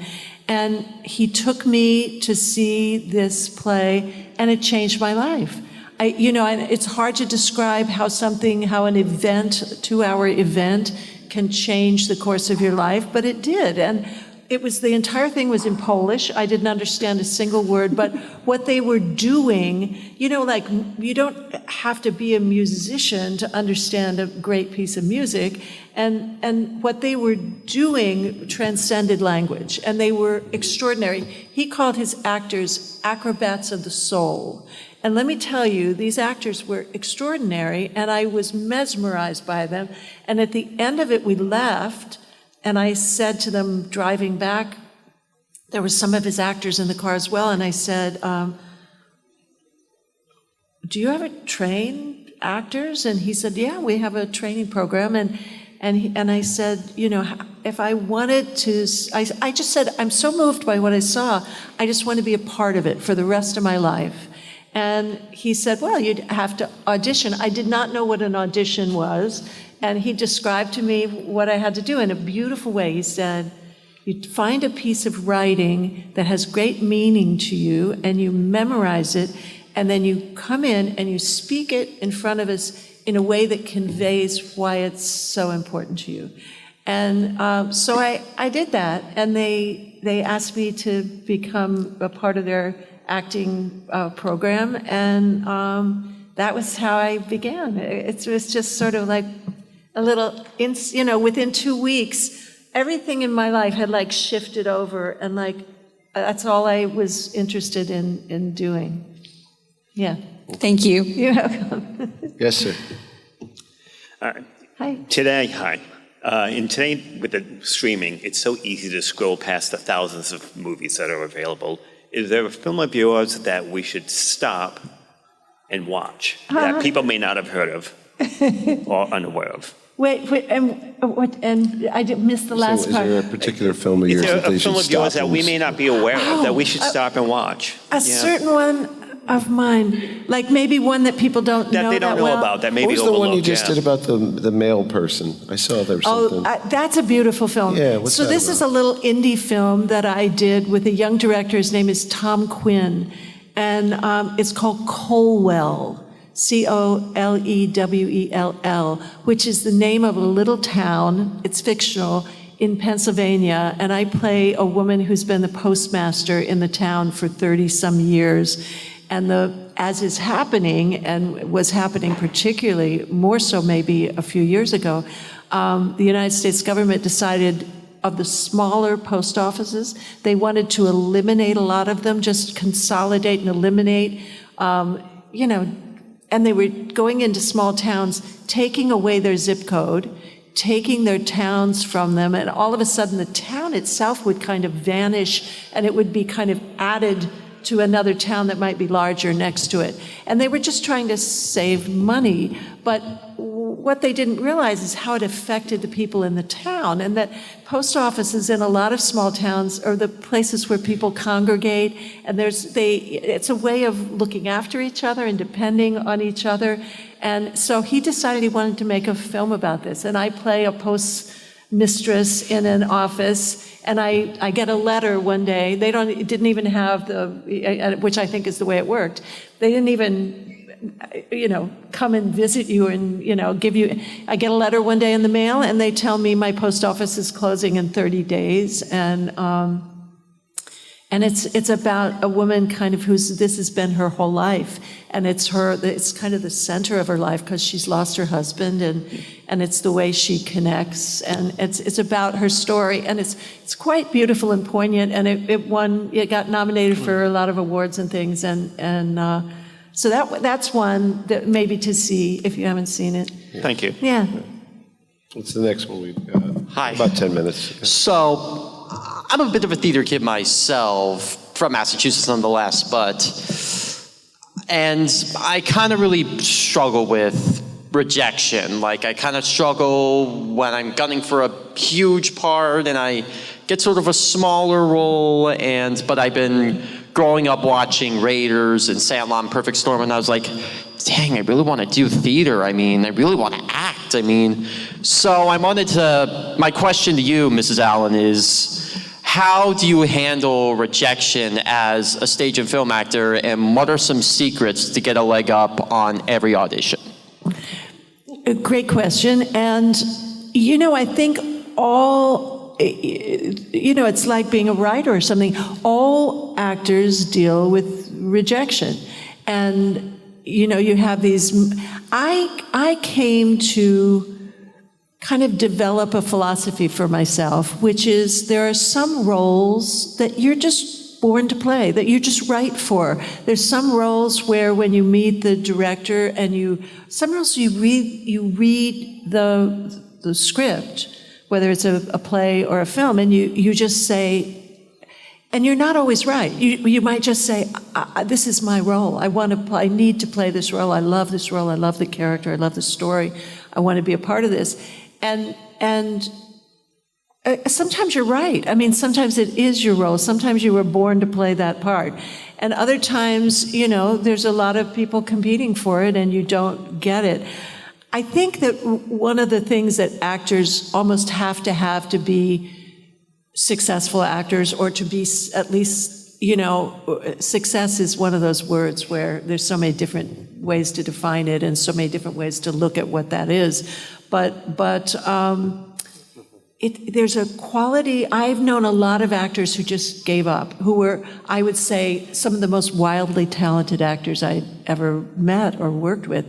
And he took me to see this play, and it changed my life. You know, and it's hard to describe how an event, a 2-hour event, can change the course of your life, but it did. And the entire thing was in Polish. I didn't understand a single word, but what they were doing, you know, like, you don't have to be a musician to understand a great piece of music. And what they were doing transcended language, and they were extraordinary. He called his actors acrobats of the soul. And let me tell you, these actors were extraordinary, and I was mesmerized by them. And at the end of it, we left, and I said to them, driving back, there were some of his actors in the car as well, and I said, do you ever train actors? And he said, yeah, we have a training program. And I said, you know, if I wanted to, I just said, I'm so moved by what I saw, I just want to be a part of it for the rest of my life. And he said, well, you'd have to audition. I did not know what an audition was. And he described to me what I had to do in a beautiful way. He said, you find a piece of writing that has great meaning to you, and you memorize it, and then you come in and you speak it in front of us in a way that conveys why it's so important to you. And so I did that, and they asked me to become a part of their acting program, and that was how I began. It was just sort of like a little, you know, within 2 weeks, everything in my life had like shifted over, and like that's all I was interested in doing. Yeah. thank you. You're welcome. Yes, sir. Hi. Today, with the streaming, it's so easy to scroll past the thousands of movies that are available. Is there a film of yours that we should stop and watch that people may not have heard of or unaware of? Wait, and what? And I missed the last So is part. there a particular film of Is yours there that they a should film of stop yours that and we may not be aware of that we should stop and watch? A certain one of mine, like maybe one that people don't know That they don't know well. about, that may What be was the overlooked. one you just yeah. did about the male person? I saw there was something. That's a beautiful film. Yeah, what's so that this about? is a little indie film that I did with a young director. His name is Tom Quinn, and it's called Colwell, Colewell, which is the name of a little town. It's fictional in Pennsylvania, and I play a woman who's been the postmaster in the town for 30-some years. And as is happening, and was happening particularly more so maybe a few years ago, the United States government decided of the smaller post offices, they wanted to eliminate a lot of them, just consolidate and eliminate, and they were going into small towns, taking away their zip code, taking their towns from them, and all of a sudden the town itself would kind of vanish, and it would be kind of added to another town that might be larger next to it. And they were just trying to save money, but what they didn't realize is how it affected the people in the town, and that post offices in a lot of small towns are the places where people congregate, and it's a way of looking after each other and depending on each other. And so he decided he wanted to make a film about this, and I play a postmistress in an office, and I get a letter one day. They didn't even have which I think is the way it worked. They didn't even come and visit you and, give you, I get a letter one day in the mail and they tell me my post office is closing in 30 days. And it's about a woman kind of this has been her whole life. And it's kind of the center of her life because she's lost her husband and it's the way she connects. And it's about her story. And it's quite beautiful and poignant. And it got nominated for a lot of awards and things. So that's one that maybe to see if you haven't seen it. Thank you. Yeah. What's the next one we've got? Hi. About 10 minutes. So, I'm a bit of a theater kid myself, from Massachusetts nonetheless, and I kind of really struggle with rejection. Like, I kind of struggle when I'm gunning for a huge part and I get sort of a smaller role, but I've been growing up watching Raiders and Sandlot, Perfect Storm, and I was like, dang, I really want to do theater. I really want to act. So my question to you, Mrs. Allen, is how do you handle rejection as a stage and film actor, and what are some secrets to get a leg up on every audition? A great question. And, I think it's like being a writer or something. All actors deal with rejection. And, you have these, I came to kind of develop a philosophy for myself, which is there are some roles that you're just born to play, that you're just right for. There's some roles where when you meet the director and some roles you read the script, whether it's a play or a film, and you just say, and you're not always right. You might just say, this is my role. I need to play this role. I love this role. I love the character. I love the story. I want to be a part of this. And sometimes you're right. Sometimes it is your role. Sometimes you were born to play that part. And other times, there's a lot of people competing for it and you don't get it. I think that one of the things that actors almost have to be successful actors, or to be at least, success is one of those words where there's so many different ways to define it and so many different ways to look at what that is. But there's a quality. I've known a lot of actors who just gave up, who were, I would say, some of the most wildly talented actors I'd ever met or worked with.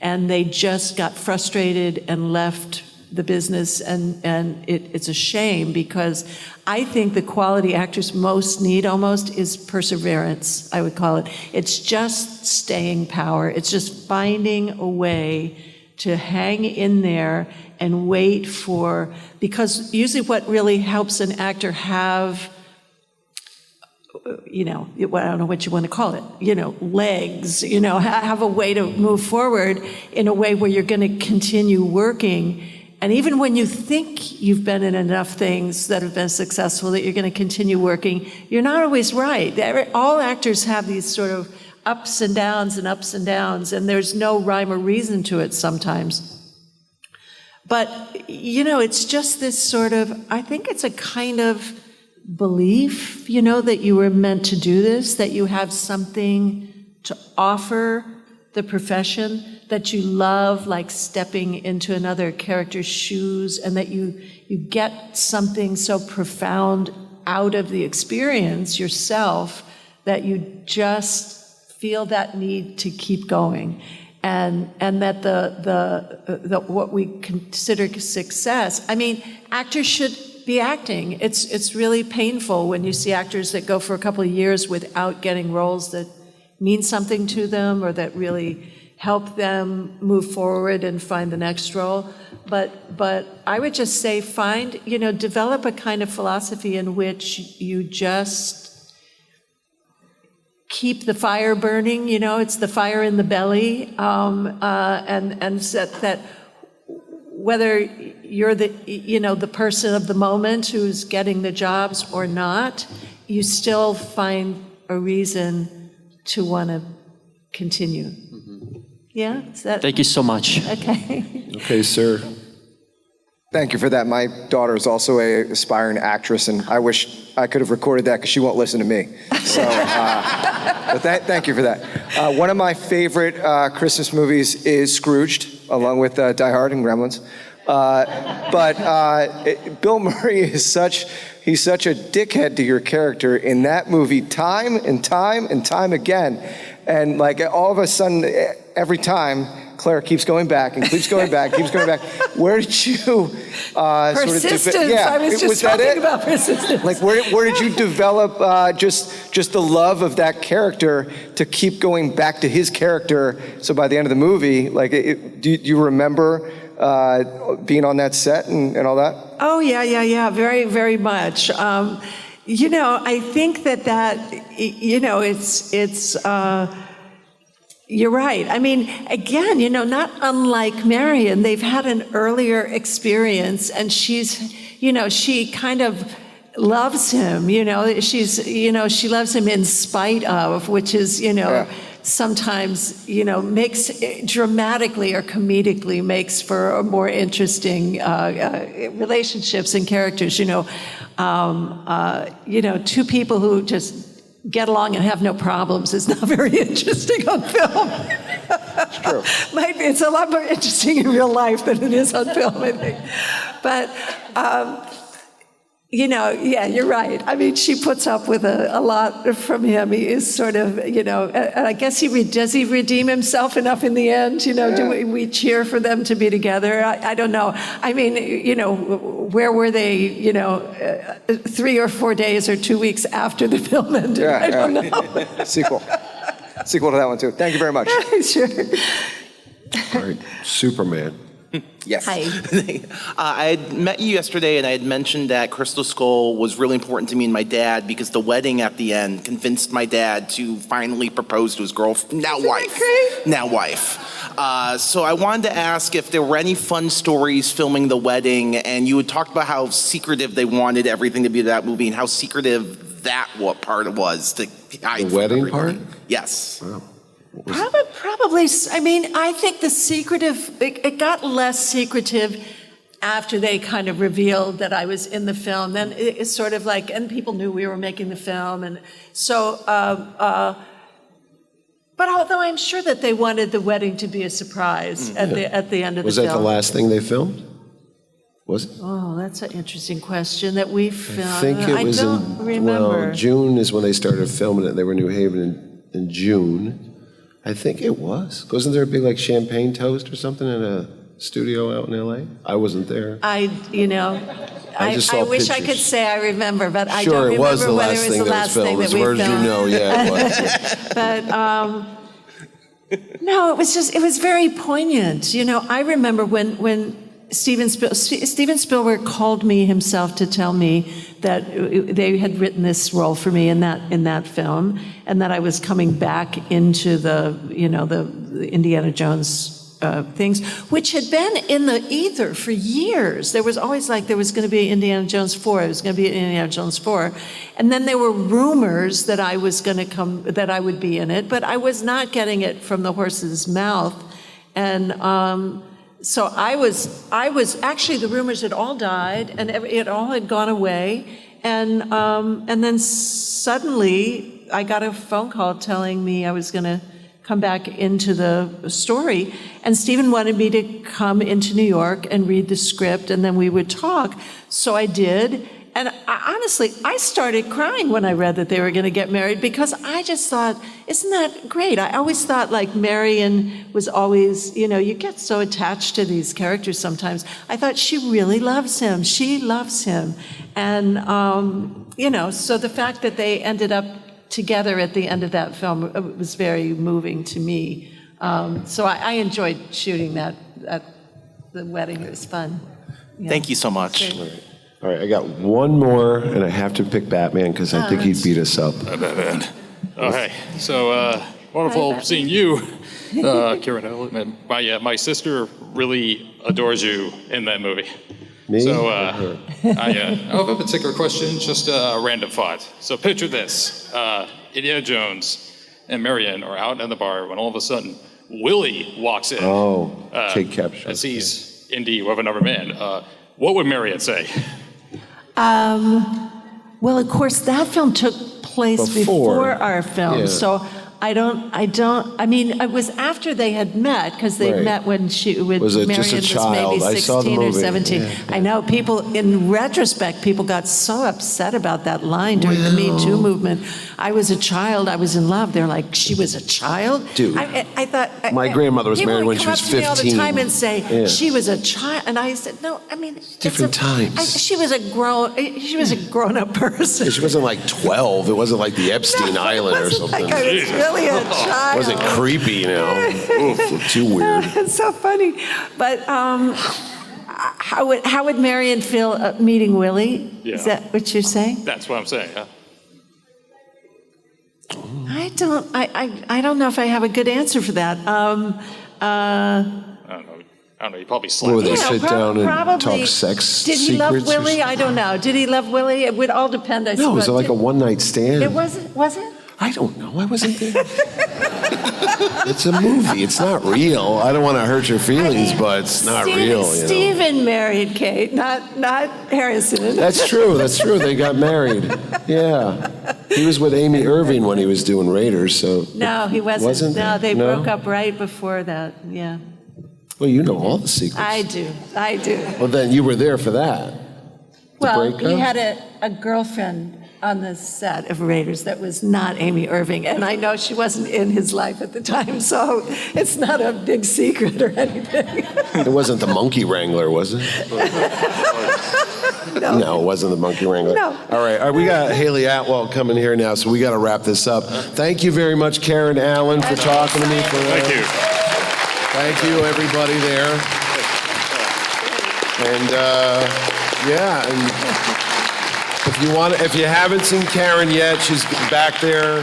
And they just got frustrated and left the business, and it's a shame, because I think the quality actors most need almost is perseverance, I would call it. It's just staying power. It's just finding a way to hang in there and wait for, because usually what really helps an actor have, I don't know what you want to call it, legs, have a way to move forward in a way where you're going to continue working. And even when you think you've been in enough things that have been successful that you're going to continue working, you're not always right. All actors have these sort of ups and downs, and there's no rhyme or reason to it sometimes. But, it's just this sort of, I think it's a kind of belief, that you were meant to do this, that you have something to offer the profession, that you love, like stepping into another character's shoes, and that you get something so profound out of the experience yourself that you just feel that need to keep going. And that the what we consider success, I mean, actors should be acting. It's really painful when you see actors that go for a couple of years without getting roles that mean something to them or that really help them move forward and find the next role. But I would just say develop a kind of philosophy in which you just keep the fire burning, it's the fire in the belly, and set that whether you're the person of the moment who's getting the jobs or not, you still find a reason to want to continue. Mm-hmm. Yeah? Is that Thank you so much. okay? Okay, sir. Thank you for that. My daughter is also an aspiring actress, and I wish I could have recorded that because she won't listen to me. So, but thank you for that. One of my favorite Christmas movies is Scrooged, along with Die Hard and Gremlins. Bill Murray is he's such a dickhead to your character in that movie time and time and time again. And like all of a sudden, every time, Claire keeps going back and keeps going back, keeps going back. Where did you Persistence. I was just talking about persistence. Like where did you develop just the love of that character to keep going back to his character? So by the end of the movie, like, do you remember being on that set and all that? Oh, yeah, very, very much. I think that you're right. I mean, again, not unlike Marion, they've had an earlier experience, and she kind of loves him, she loves him in spite of, which is, sometimes, makes dramatically or comedically makes for a more interesting relationships and characters, two people who just get along and have no problems is not very interesting on film. It's true. It's a lot more interesting in real life than it is on film, I think. But, yeah, you're right. I mean, she puts up with a lot from him. He is sort of, and I guess does he redeem himself enough in the end? Do we cheer for them to be together? I don't know. I mean, where were they, 3 or 4 days or 2 weeks after the film ended? I don't know. Sequel to that one too. Thank you very much. Sure. All right, Superman. Yes. Hi. I had met you yesterday, and I had mentioned that Crystal Skull was really important to me and my dad because the wedding at the end convinced my dad to finally propose to his girlfriend, now wife. So I wanted to ask if there were any fun stories filming the wedding, and you had talked about how secretive they wanted everything to be that movie and how secretive what part it was to hide The wedding everybody. part? Yes. Wow. Probably. I mean, I think the secretive, it got less secretive after they kind of revealed that I was in the film. Then it's sort of like, and people knew we were making the film. And so, but although I'm sure that they wanted the wedding to be a surprise at the end of Was the that film. the last thing they filmed? Was it? Oh, that's an interesting question that we filmed. I think it was I don't remember. Well, June is when they started filming it. They were in New Haven in June. I think it was. Wasn't there a big champagne toast or something in a studio out in LA? I wasn't there. I just saw wish I pictures. could say I remember, but I Sure, don't it was remember the whether last it was thing the that was last thing filmed. that As we far as filmed. you know, yeah, it was. But no, it was very poignant. I remember when Steven Spielberg called me himself to tell me that they had written this role for me in that film, and that I was coming back into the Indiana Jones things, which had been in the ether for years. There was always there was going to be Indiana Jones 4. It was going to be Indiana Jones 4, and then there were rumors that I was going to that I would be in it, but I was not getting it from the horse's mouth, and. So I was actually, the rumors had all died and it all had gone away, and then suddenly I got a phone call telling me I was going to come back into the story, and Stephen wanted me to come into New York and read the script, and then we would talk. So I did, And honestly, I started crying when I read that they were going to get married because I just thought, isn't that great? I always thought like Marion was always, you get so attached to these characters sometimes. I thought she really loves him. She loves him. And, so the fact that they ended up together at the end of that film was very moving to me. So I enjoyed shooting that at the wedding. It was fun. Yeah. Thank you so much. All right, I got one more, and I have to pick Batman because I think he'd beat us up. Batman. Okay, so wonderful seeing you, Karen Ellen. And my sister really adores you in that movie. Me? So I have a particular question, just a random thought. So picture this: Indiana Jones and Marion are out in the bar when all of a sudden Willie walks in. Oh, Kate Capshaw. And sees Indy with another man. What would Marion say? Well, of course, that film took place before our film, yeah. so I mean, it was after they had met, because they Right. met when Was it Marion just a was child? maybe I saw the 16 or movie. 17. Yeah. I know people, in retrospect, people got so upset about that line during the Me Too movement. I was a child, I was in love. They're like, she was a child? Dude, I thought... my grandmother was people married would when she come was up to me all the 15. time and say, Yeah. she was a child. And I said, no, I mean... Different times. She was a grown-up person. She wasn't like 12. It wasn't like the Epstein Island or It wasn't something. like I was really a child. It wasn't creepy, Oof, too weird. It's so funny. But how would Marion feel meeting Willie? Yeah. Is that what you're saying? That's what I'm saying. Yeah. I don't know if I have a good answer for that. I don't know. You probably slapped Would they him. sit down and probably. talk sex Did he love secrets or Willie? I don't know. Did he love Willie? It would all depend, I suppose. No, was it like a one-night stand? It wasn't, was it? I don't know. I wasn't there. It's a movie. It's not real. I don't want to hurt your feelings, but it's not real. Stephen married Kate, not Harrison. That's true. That's true. They got married. Yeah. He was with Amy Irving when he was doing Raiders, so. No, he wasn't. Wasn't No, they no? broke up right before that. Yeah. Well, you know all the secrets. I do. Well, then you were there for that. Well, breakup? he had a girlfriend on the set of Raiders that was not Amy Irving, and I know she wasn't in his life at the time, so it's not a big secret or anything. It wasn't the Monkey Wrangler, was it? No, it wasn't the Monkey Wrangler. No. All right, we got Haley Atwell coming here now, so we got to wrap this up. Thank you very much, Karen Allen, for talking to me. Thank you. Thank you, everybody there. And if you haven't seen Karen yet, she's back there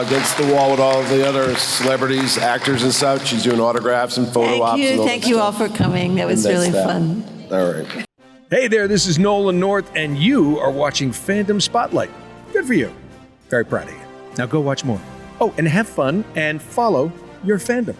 against the wall with all of the other celebrities, actors and such. She's doing autographs and photo ops. Thank you all for coming. That was really fun. All right. Hey there, this is Nolan North, and you are watching Fandom Spotlight. Good for you. Very proud of you. Now go watch more. Oh, and have fun and follow your fandom.